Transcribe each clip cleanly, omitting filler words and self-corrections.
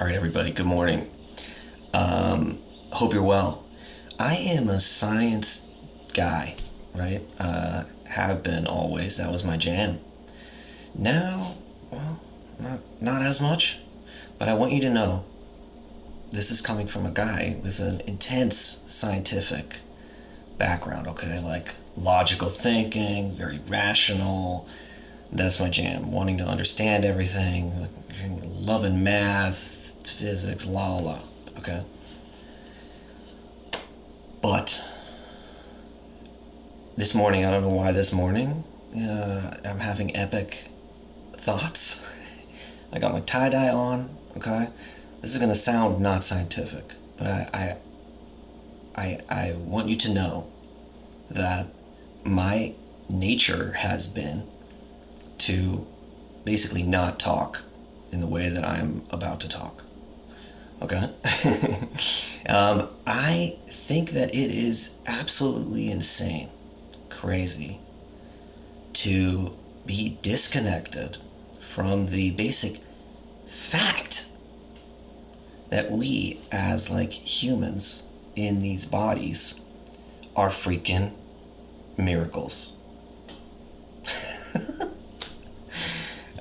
All right, everybody, good morning. Hope you're well. I am a science guy, right? Have been always. That was my jam. Now, well, not as much, but I want you to know this is coming from a guy with an intense scientific background, okay? Like logical thinking, very rational. That's my jam. Wanting to understand everything, loving math, physics, la la la, okay? But this morning, I don't know why this morning, I'm having epic thoughts. I got my tie-dye on, okay? This is gonna sound not scientific, but I want you to know that my nature has been to basically not talk in the way that I'm about to talk. Okay? I think that it is absolutely insane, crazy, to be disconnected from the basic fact that we as like humans in these bodies are freaking miracles.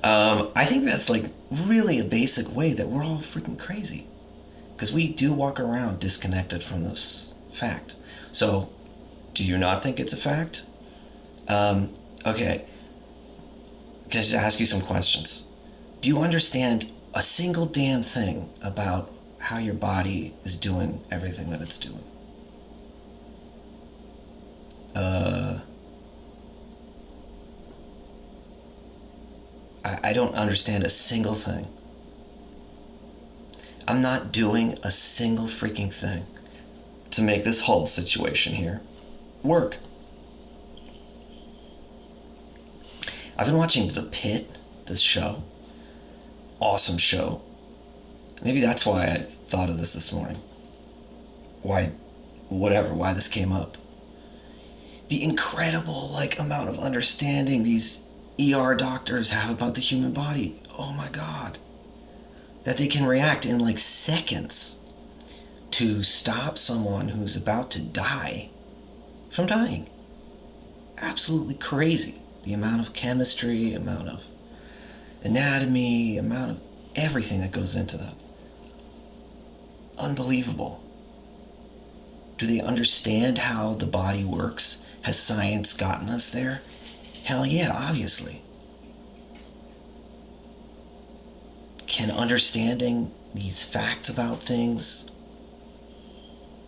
I think that's like really a basic way that we're all freaking crazy. Because we do walk around disconnected from this fact. So, do you not think it's a fact? Okay. Can I just ask you some questions? Do you understand a single damn thing about how your body is doing everything that it's doing? I don't understand a single thing. I'm not doing a single freaking thing to make this whole situation here work. I've been watching The Pit, this show. Awesome show. Maybe that's why I thought of this morning. Why this came up. The incredible, amount of understanding these ER doctors have about the human body. Oh my God. That they can react in seconds to stop someone who's about to die from dying. Absolutely crazy. The amount of chemistry, amount of anatomy, amount of everything that goes into that. Unbelievable. Do they understand how the body works? Has science gotten us there? Hell yeah, obviously. Can understanding these facts about things,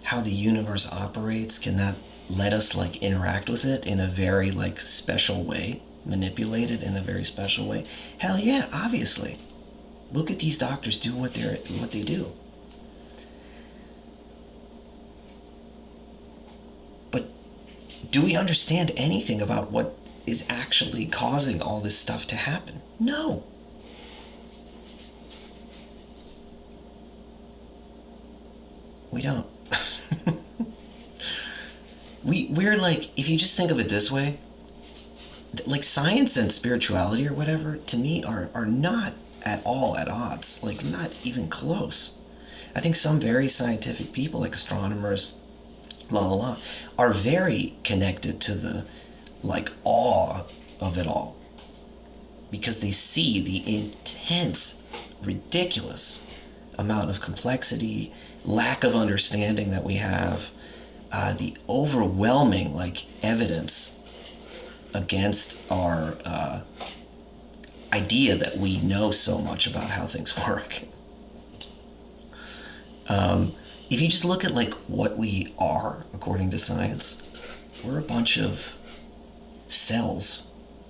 how the universe operates, can that let us interact with it in a very special way, manipulate it in a very special way? Hell yeah, obviously. Look at these doctors do what they do. But do we understand anything about what is actually causing all this stuff to happen? No. We don't. We're if you just think of it this way, science and spirituality or whatever, to me, are not at all at odds. Not even close. I think some very scientific people, like astronomers, are very connected to the, awe of it all. Because they see the intense, ridiculous amount of complexity, lack of understanding that we have, the overwhelming evidence against our idea that we know so much about how things work. If you just look at what we are according to science, we're a bunch of cells.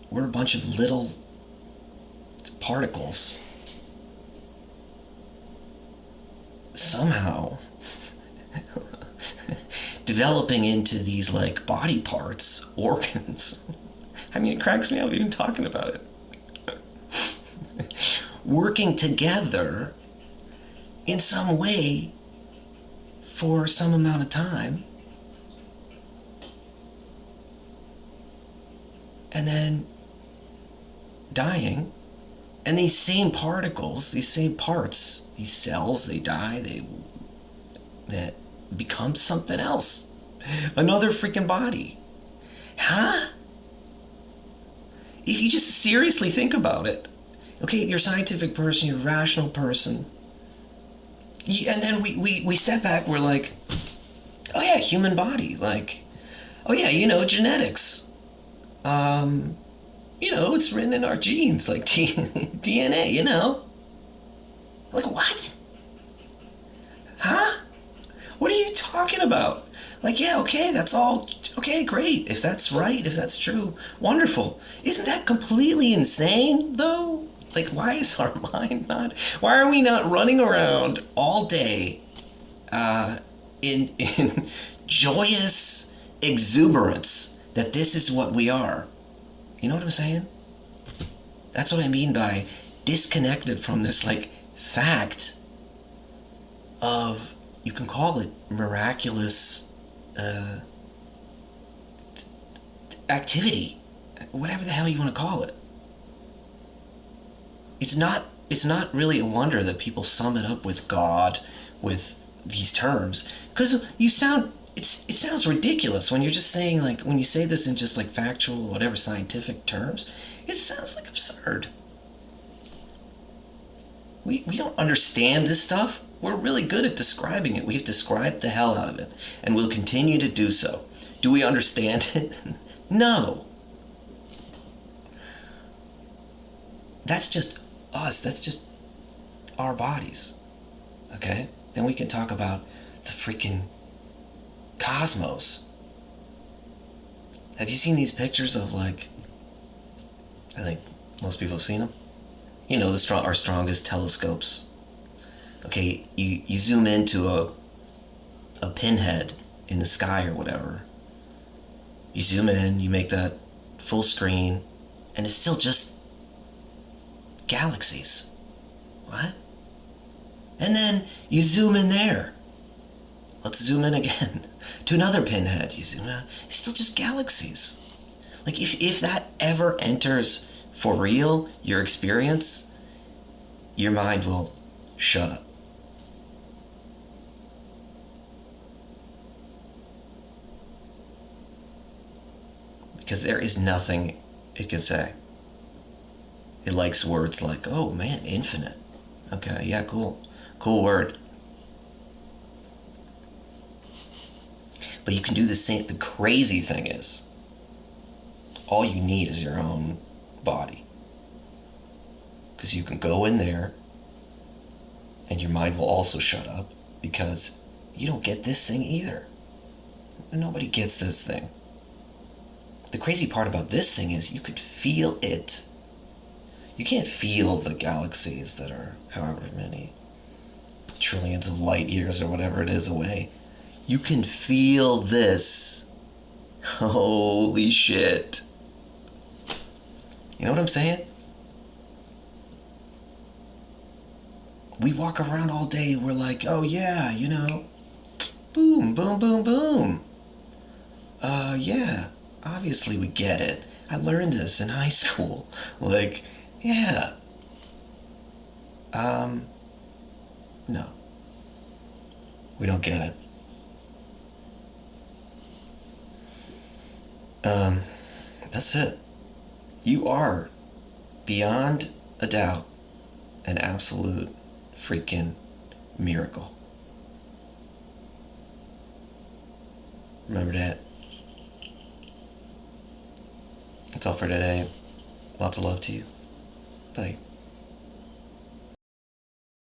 We're a bunch of little particles somehow developing into these body parts, organs. I mean, it cracks me up even talking about it. Working together in some way for some amount of time, and then dying And these same particles, these same parts, these cells, they die, that become something else. Another freaking body. Huh? If you just seriously think about it, okay, you're a scientific person, you're a rational person, and then we step back, we're like, oh yeah, human body, like, oh yeah, genetics. It's written in our genes, like DNA. Like, what? Huh? What are you talking about? Like, yeah, okay, that's all. Okay, great. If that's right, if that's true, wonderful. Isn't that completely insane, though? Like, why is our mind not? Why are we not running around all day in joyous exuberance that this is what we are? You know what I'm saying? That's what I mean by disconnected from this, like, fact of, you can call it miraculous activity, whatever the hell you want to call it. It's not really a wonder that people sum it up with God, with these terms, because it sounds ridiculous when you're just saying, like, when you say this in just like factual, whatever, scientific terms, it sounds like absurd. We don't understand this stuff. We're really good at describing it. We've described the hell out of it, and we'll continue to do so. Do we understand it? No. That's just us. That's just our bodies. Okay? Then we can talk about the freaking cosmos. Have you seen these pictures of, like, I think most people have seen them? Our strongest telescopes. Okay, you zoom into a pinhead in the sky or whatever. You zoom in, you make that full screen, and it's still just galaxies. What? And then you zoom in there. Let's zoom in again to another pinhead. You zoom in, it's still just galaxies. Like, if that ever enters for real your experience, your mind will shut up. Because there is nothing it can say. It likes words like, oh man, infinite. Okay, yeah, cool. Cool word. But you can do the same. The crazy thing is, all you need is your own body. Because you can go in there, and your mind will also shut up, because you don't get this thing either. Nobody gets this thing. The crazy part about this thing is you could feel it. You can't feel the galaxies that are however many trillions of light years or whatever it is away. You can feel this. Holy shit. You know what I'm saying? We walk around all day, we're like, oh yeah, boom, boom, boom, boom. Yeah, obviously we get it. I learned this in high school. Like, yeah. No. We don't get it. That's it. You are, beyond a doubt, an absolute freaking miracle. Remember that. That's all for today. Lots of love to you. Bye.